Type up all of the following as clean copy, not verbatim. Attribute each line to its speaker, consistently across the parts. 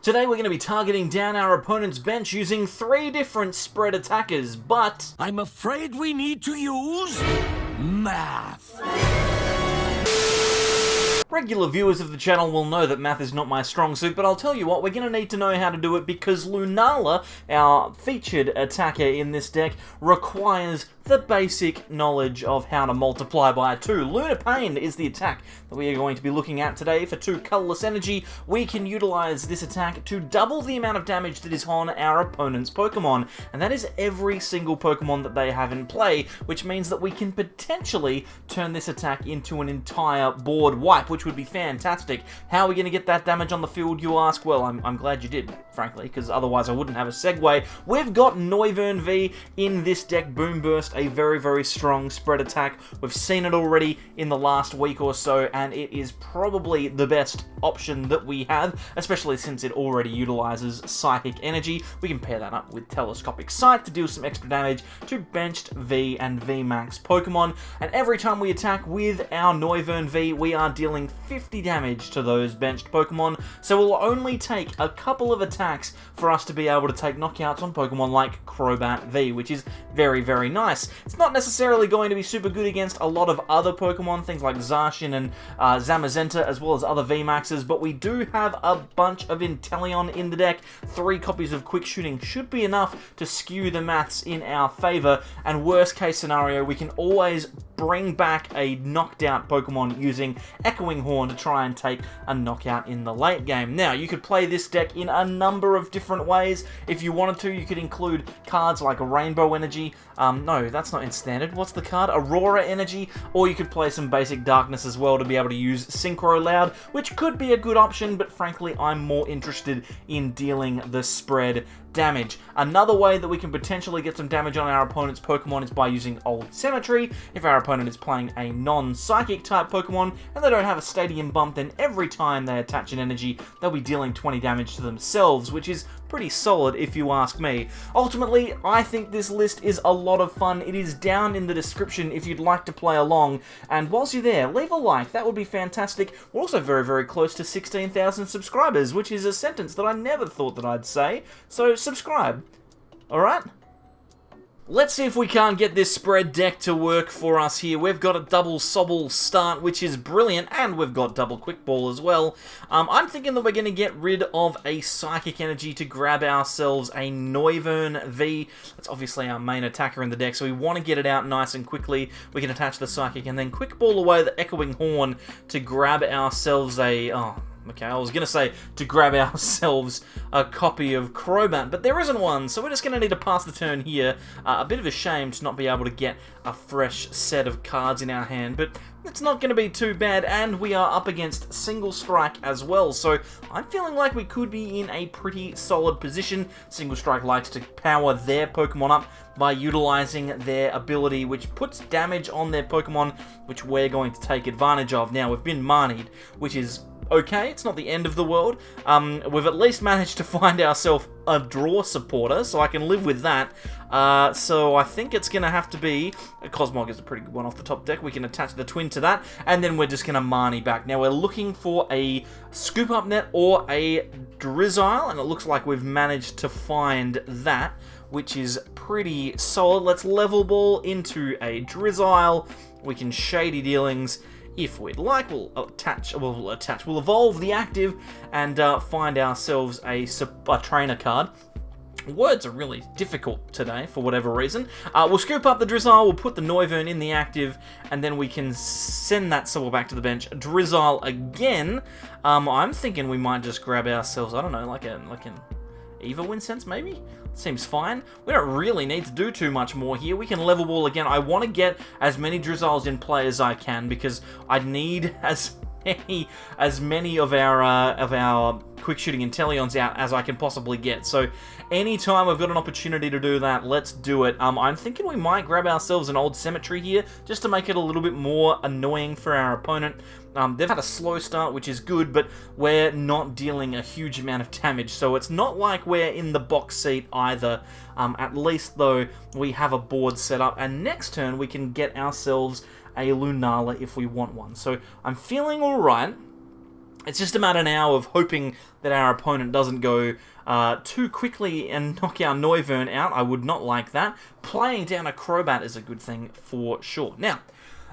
Speaker 1: Today we're going to be targeting down our opponent's bench using 3 different spread attackers, but
Speaker 2: I'm afraid we need to use math.
Speaker 1: regular viewers of the channel will know that math is not my strong suit, but I'll tell you what, we're going to need to know how to do it because Lunala, our featured attacker in this deck, requires the basic knowledge of how to multiply by 2. Lunar Pain is the attack that we are going to be looking at today. For 2 colorless energy, we can utilize this attack to double the amount of damage that is on our opponent's Pokemon, and that is every single Pokemon that they have in play, which means that we can potentially turn this attack into an entire board wipe, which would be fantastic. How are we going to get that damage on the field, you ask? Well, I'm glad you did, frankly, because otherwise I wouldn't have a segue. We've got Noivern V in this deck, Boom Burst, a very, very strong spread attack. We've seen it already in the last week or so, and it is probably the best option that we have, especially since it already utilizes Psychic Energy. We can pair that up with Telescopic Sight to deal some extra damage to benched V and VMAX Pokemon, and every time we attack with our Noivern V, we are dealing 50 damage to those benched Pokemon, so it will only take a couple of attacks for us to be able to take knockouts on Pokemon like Crobat V, which is very, very nice. It's not necessarily going to be super good against a lot of other Pokemon, things like Zacian and Zamazenta, as well as other VMAXs, but we do have a bunch of Inteleon in the deck. 3 copies of Quick Shooting should be enough to skew the maths in our favor, and worst case scenario, we can always bring back a knocked out Pokemon using Echoing Horn to try and take a knockout in the late game. Now, you could play this deck in a number of different ways. If you wanted to, you could include cards like Rainbow Energy. No, that's not in standard. What's the card? Aurora Energy. Or you could play some basic Darkness as well to be able to use Synchro Loud, which could be a good option, but frankly, I'm more interested in dealing the spread damage. Another way that we can potentially get some damage on our opponent's Pokemon is by using Old Cemetery. If our opponent is playing a non-psychic type Pokemon and they don't have a Stadium Bump, then every time they attach an energy, they'll be dealing 20 damage to themselves, which is pretty solid if you ask me. Ultimately, I think this list is a lot of fun. It is down in the description if you'd like to play along, and whilst you're there, leave a like, that would be fantastic. We're also very, very close to 16,000 subscribers, which is a sentence that I never thought that I'd say, so subscribe. Alright? Let's see if we can't get this spread deck to work for us here. We've got a double Sobble start, which is brilliant, and we've got double Quick Ball as well. I'm thinking that we're going to get rid of a Psychic Energy to grab ourselves a Noivern V. That's obviously our main attacker in the deck, so we want to get it out nice and quickly. We can attach the Psychic and then Quick Ball away the Echoing Horn to grab ourselves a... Okay, I was going to say to grab ourselves a copy of Crobat, but there isn't one, so we're just going to need to pass the turn here. A bit of a shame to not be able to get a fresh set of cards in our hand, but it's not going to be too bad, and we are up against Single Strike as well, so I'm feeling like we could be in a pretty solid position. Single Strike likes to power their Pokemon up by utilizing their ability, which puts damage on their Pokemon, which we're going to take advantage of. Now, we've been Marnied, which is okay, it's not the end of the world. We've at least managed to find ourselves a draw supporter, so I can live with that. So I think it's going to have to be... Cosmog is a pretty good one off the top deck. We can attach the Twin to that, and then we're just going to Marnie back. Now, we're looking for a Scoop Up Net or a Drizzile, and it looks like we've managed to find that, which is pretty solid. Let's Level Ball into a Drizzile. We can Shady Dealings. If we'd like, we'll evolve the active and find ourselves a trainer card. Words are really difficult today for whatever reason. We'll scoop up the Drizzile, we'll put the Noivern in the active, and then we can send that Sobble back to the bench. Drizzile again. I'm thinking we might just grab ourselves, I don't know, like an Eva Winsense maybe? Seems fine. We don't really need to do too much more here. We can Level Ball again. I want to get as many Drizziles in play as I can because I need as many of our Quick Shooting Inteleons out as I can possibly get. So anytime I've got an opportunity to do that, let's do it. I'm thinking we might grab ourselves an Old Cemetery here just to make it a little bit more annoying for our opponent. They've had a slow start, which is good, but we're not dealing a huge amount of damage, so it's not like we're in the box seat either. At least, though, we have a board set up, and next turn we can get ourselves a Lunala if we want one. So I'm feeling alright. It's just a matter now of hoping that our opponent doesn't go too quickly and knock our Noivern out. I would not like that. Playing down a Crobat is a good thing for sure. Now,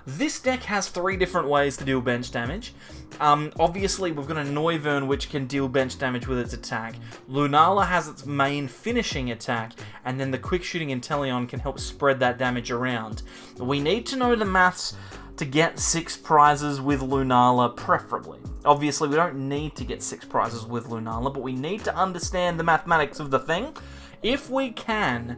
Speaker 1: this deck has 3 different ways to deal bench damage. Obviously, we've got a Noivern which can deal bench damage with its attack. Lunala has its main finishing attack, and then the Quick Shooting Inteleon can help spread that damage around. We need to know the maths to get 6 prizes with Lunala, preferably. Obviously, we don't need to get 6 prizes with Lunala, but we need to understand the mathematics of the thing. If we can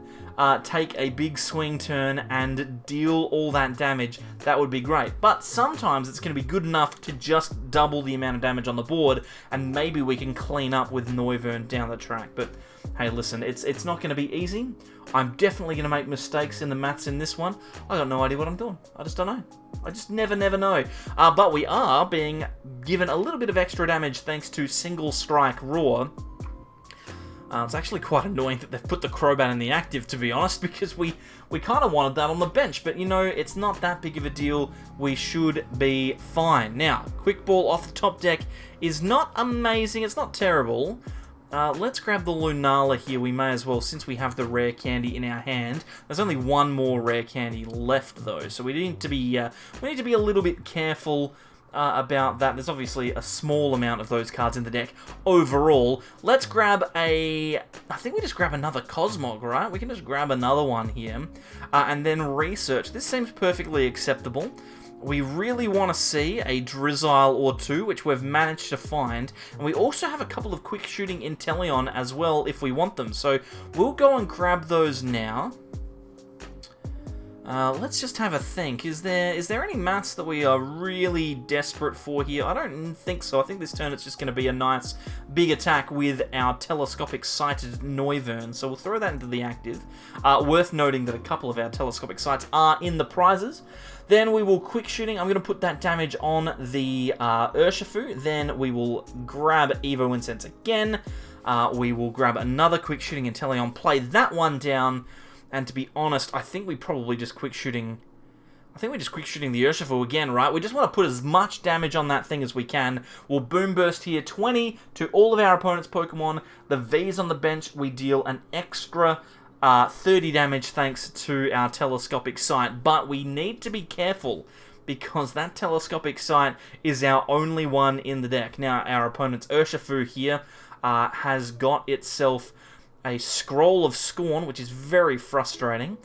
Speaker 1: take a big swing turn and deal all that damage, that would be great. But sometimes it's going to be good enough to just double the amount of damage on the board, and maybe we can clean up with Noivern down the track. But hey, listen, it's not going to be easy. I'm definitely going to make mistakes in the maths in this one. I got no idea what I'm doing. I just don't know. I just never know. But we are being given a little bit of extra damage thanks to Single Strike Roar. It's actually quite annoying that they've put the Crobat in the active, to be honest, because we kind of wanted that on the bench. But, you know, it's not that big of a deal. We should be fine. Now, Quick Ball off the top deck is not amazing. It's not terrible. Let's grab the Lunala here. We may as well, since we have the rare candy in our hand. There's only one more rare candy left, though, so we need to be a little bit careful about that. There's obviously a small amount of those cards in the deck overall. Let's grab I think we just grab another Cosmog, right? We can just grab another one here, and then research. This seems perfectly acceptable. We really want to see a Drizzile or 2, which we've managed to find. And we also have a couple of Quick Shooting Inteleon as well, if we want them. So we'll go and grab those now. Let's just have a think. Is there any maths that we are really desperate for here? I don't think so. I think this turn it's just going to be a nice big attack with our telescopic sighted Noivern. So we'll throw that into the active. Worth noting that a couple of our telescopic sights are in the prizes. Then we will Quick Shooting. I'm going to put that damage on the Urshifu. Then we will grab Evo Incense again. We will grab another Quick Shooting Inteleon, play that one down. And to be honest, I think we probably just Quick Shooting... I think we're just Quick Shooting the Urshifu again, right? We just want to put as much damage on that thing as we can. We'll Boom Burst here, 20 to all of our opponent's Pokemon. The V's on the bench, we deal an extra 30 damage thanks to our Telescopic Sight. But we need to be careful, because that Telescopic Sight is our only one in the deck. Now, our opponent's Urshifu here has got itself a Scroll of Scorn, which is very frustrating.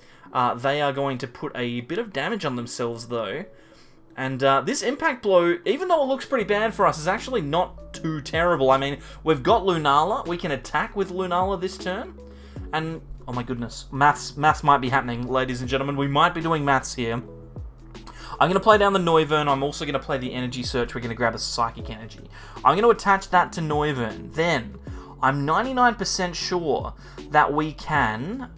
Speaker 1: They are going to put a bit of damage on themselves, though. And this Impact Blow, even though it looks pretty bad for us, is actually not too terrible. I mean, we've got Lunala. We can attack with Lunala this turn. And, oh my goodness, maths might be happening, ladies and gentlemen. We might be doing maths here. I'm going to play down the Noivern. I'm also going to play the Energy Search. We're going to grab a Psychic Energy. I'm going to attach that to Noivern. Then I'm 99% sure that we can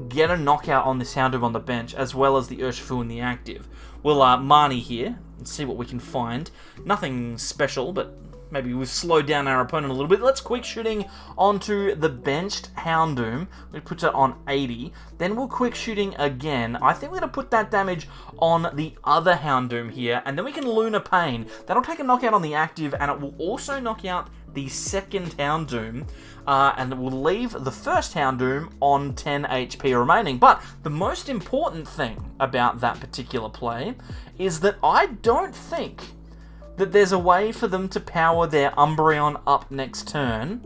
Speaker 1: get a knockout on this Houndoom on the bench, as well as the Urshifu in the active. We'll Marnie here and see what we can find. Nothing special, but maybe we've slowed down our opponent a little bit. Let's Quick Shooting onto the benched Houndoom. We put it on 80. Then we'll Quick Shooting again. I think we're going to put that damage on the other Houndoom here, and then we can Lunar Pain. That'll take a knockout on the active, and it will also knock out the second Houndoom, and we'll leave the first Houndoom on 10 HP remaining. But the most important thing about that particular play is that I don't think that there's a way for them to power their Umbreon up next turn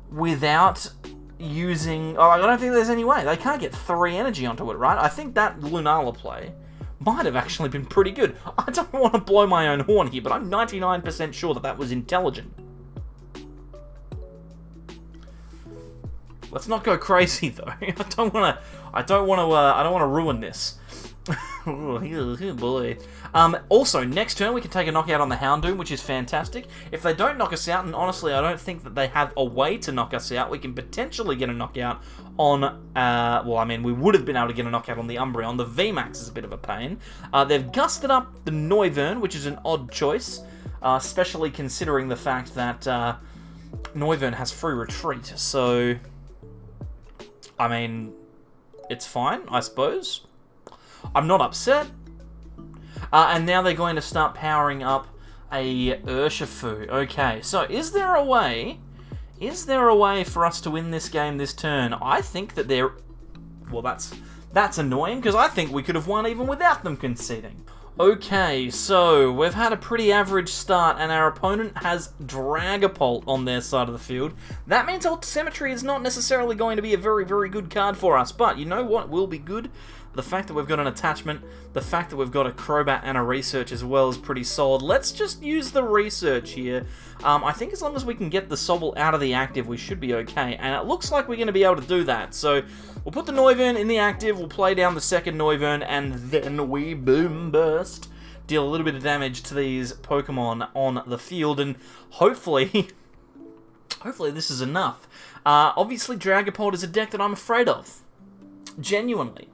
Speaker 1: without using... Oh, I don't think there's any way. They can't get 3 energy onto it, right? I think that Lunala play might have actually been pretty good. I don't want to blow my own horn here, but I'm 99% sure that that was intelligent. Let's not go crazy though. I don't want to ruin this. Oh boy. Also, next turn we can take a knockout on the Houndoom, which is fantastic. If they don't knock us out, and honestly I don't think that they have a way to knock us out, we can potentially get a knockout on, well, I mean, we would have been able to get a knockout on the Umbreon. The VMAX is a bit of a pain. They've gusted up the Noivern, which is an odd choice, especially considering the fact that Noivern has free retreat, so, I mean, it's fine, I suppose. I'm not upset. And now they're going to start powering up a Urshifu. Okay, so is there a way for us to win this game this turn? I think that there... Well, that's annoying, because I think we could have won even without them conceding. Okay, so we've had a pretty average start, and our opponent has Dragapult on their side of the field. That means Ultra Symmetry is not necessarily going to be a very, very good card for us, but you know what will be good? The fact that we've got an attachment, the fact that we've got a Crobat and a Research as well is pretty solid. Let's just use the Research here. I think as long as we can get the Sobble out of the active, we should be okay, and it looks like we're going to be able to do that. So we'll put the Noivern in the active, we'll play down the second Noivern, and then we Boom Burst. Deal a little bit of damage to these Pokemon on the field, and hopefully, hopefully this is enough. Obviously, Dragapult is a deck that I'm afraid of. Genuinely.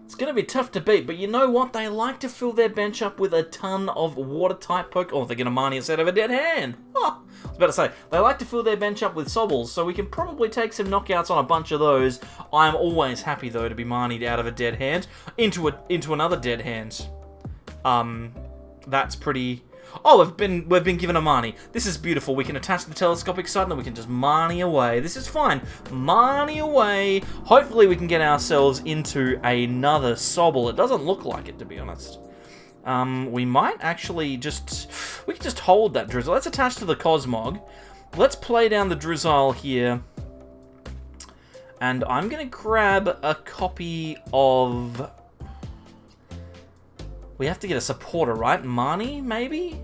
Speaker 1: It's going to be tough to beat, but you know what? They like to fill their bench up with a ton of Water-type Pokemon. Oh, they're going to Marnie instead of a Dead Hand. Oh, I was about to say, they like to fill their bench up with Sobbles, so we can probably take some knockouts on a bunch of those. I'm always happy, though, to be Marnied out of a Dead Hand into another Dead Hand. That's pretty... Oh, we've been given a Marnie. This is beautiful. We can attach the telescopic sight and then we can just Marnie away. This is fine. Marnie away. Hopefully we can get ourselves into another Sobble. It doesn't look like it, to be honest. We might actually just... We can just hold that Drizzle. Let's attach to the Cosmog. Let's play down the Drizzle here. And I'm going to grab a copy of... We have to get a supporter, right? Marnie, maybe?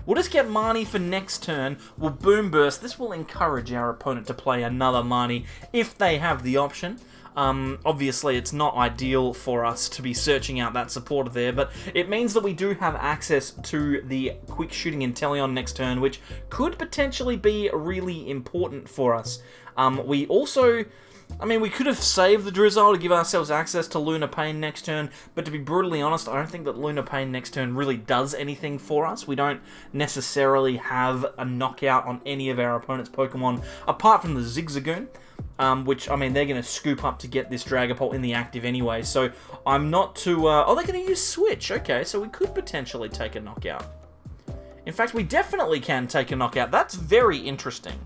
Speaker 1: We'll just get Marnie for next turn. We'll Boom Burst. This will encourage our opponent to play another Marnie if they have the option. Obviously, it's not ideal for us to be searching out that supporter there, but it means that we do have access to the Quick Shooting Inteleon next turn, which could potentially be really important for us. We also... I mean, we could have saved the Drizzle to give ourselves access to Lunar Pain next turn, but to be brutally honest, I don't think that Lunar Pain next turn really does anything for us. We don't necessarily have a knockout on any of our opponent's Pokemon, apart from the Zigzagoon, which, I mean, they're going to scoop up to get this Dragapult in the active anyway, so I'm not too... Oh, they're going to use Switch. Okay, so we could potentially take a knockout. In fact, we definitely can take a knockout. That's very interesting.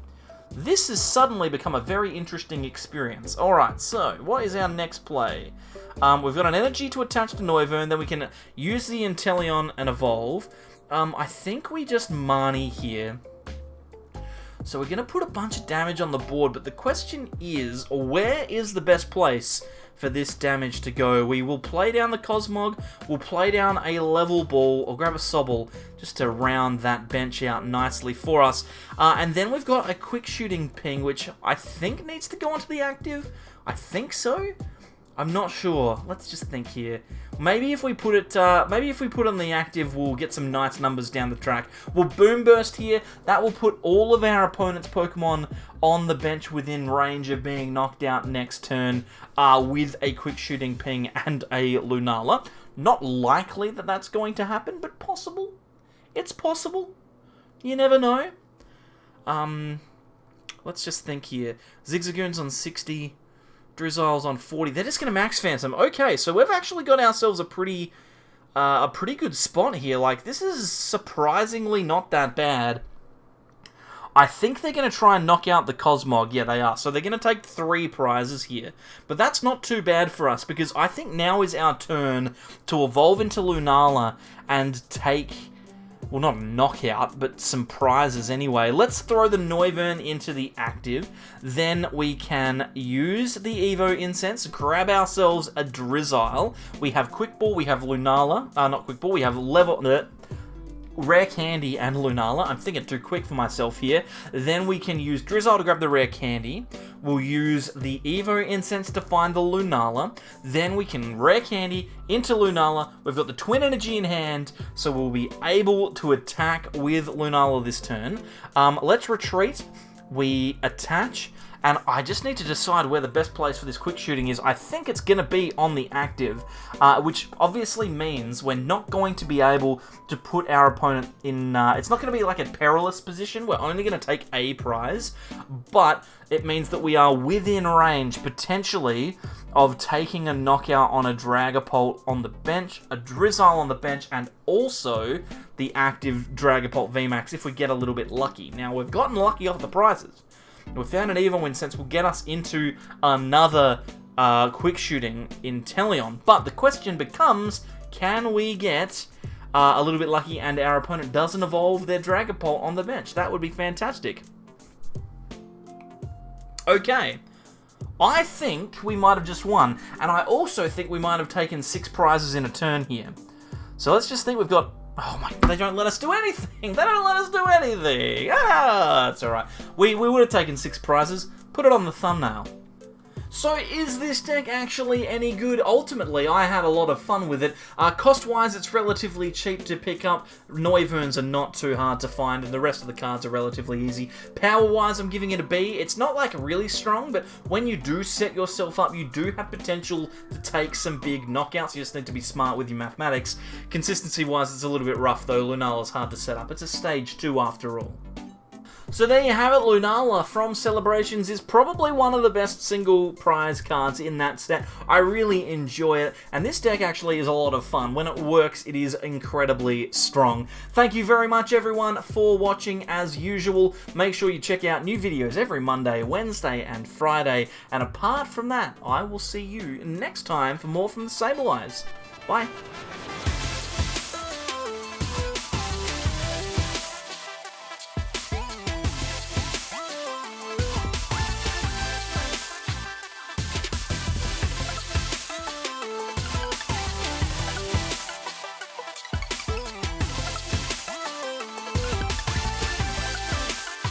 Speaker 1: This has suddenly become a very interesting experience. Alright, so, what is our next play? We've got an energy to attach to Noivern, then we can use the Inteleon and evolve. I think we just Marnie here. So we're going to put a bunch of damage on the board, but the question is, where is the best place for this damage to go? We will play down the Cosmog, we'll play down a Level Ball, or grab a Sobble, just to round that bench out nicely for us. And then we've got a Quick Shooting Ping, which I think needs to go onto the active. I think so? I'm not sure. Let's just think here. Maybe if we put it on the active, we'll get some nice numbers down the track. We'll Boom Burst here. That will put all of our opponent's Pokemon on the bench within range of being knocked out next turn with a Quick Shooting Ping and a Lunala. Not likely that that's going to happen, but possible. It's possible. You never know. Let's just think here. Zigzagoon's on 60. Drizzle's on 40. They're just going to Max Phantom. Okay, so we've actually got ourselves a pretty good spot here. Like, this is surprisingly not that bad. I think they're going to try and knock out the Cosmog. Yeah, they are. So they're going to take 3 prizes here. But that's not too bad for us, because I think now is our turn to evolve into Lunala and take... Well, not a knockout, but some prizes anyway. Let's throw the Noivern into the active. Then we can use the Evo Incense, grab ourselves a Drizzile. We have Quick Ball, we have Lunala. Not Quick Ball, we have Rare Candy and Lunala. I'm thinking too quick for myself here. Then we can use Drizzile to grab the Rare Candy. We'll use the Evo Incense to find the Lunala. Then we can Rare Candy into Lunala. We've got the Twin Energy in hand, so we'll be able to attack with Lunala this turn. Let's retreat. We attach, and I just need to decide where the best place for this quick shooting is. I think it's going to be on the active, which obviously means we're not going to be able to put our opponent in... it's not going to be like a perilous position. We're only going to take a prize, but it means that we are within range, potentially, of taking a knockout on a Dragapult on the bench, a Drizzile on the bench, and also the active Dragapult VMAX if we get a little bit lucky. Now, we've gotten lucky off the prizes. We found an even win sense will get us into another quick shooting in Teleon. But the question becomes, can we get a little bit lucky and our opponent doesn't evolve their Dragapult on the bench? That would be fantastic. Okay. I think we might have just won, and I also think we might have taken 6 prizes in a turn here. So let's just think we've got... Oh my... They don't let us do anything! They don't let us do anything! Ah, that's alright. We would have taken 6 prizes. Put it on the thumbnail. So is this deck actually any good? Ultimately, I had a lot of fun with it. Cost-wise, it's relatively cheap to pick up. Noivern are not too hard to find, and the rest of the cards are relatively easy. Power-wise, I'm giving it a B. It's not like really strong, but when you do set yourself up, you do have potential to take some big knockouts. You just need to be smart with your mathematics. Consistency-wise, it's a little bit rough, though. Lunala's hard to set up. It's a stage 2 after all. So there you have it, Lunala from Celebrations is probably one of the best single prize cards in that set. I really enjoy it, and this deck actually is a lot of fun. When it works, it is incredibly strong. Thank you very much, everyone, for watching as usual. Make sure you check out new videos every Monday, Wednesday, and Friday. And apart from that, I will see you next time for more from the Sableyes. Bye.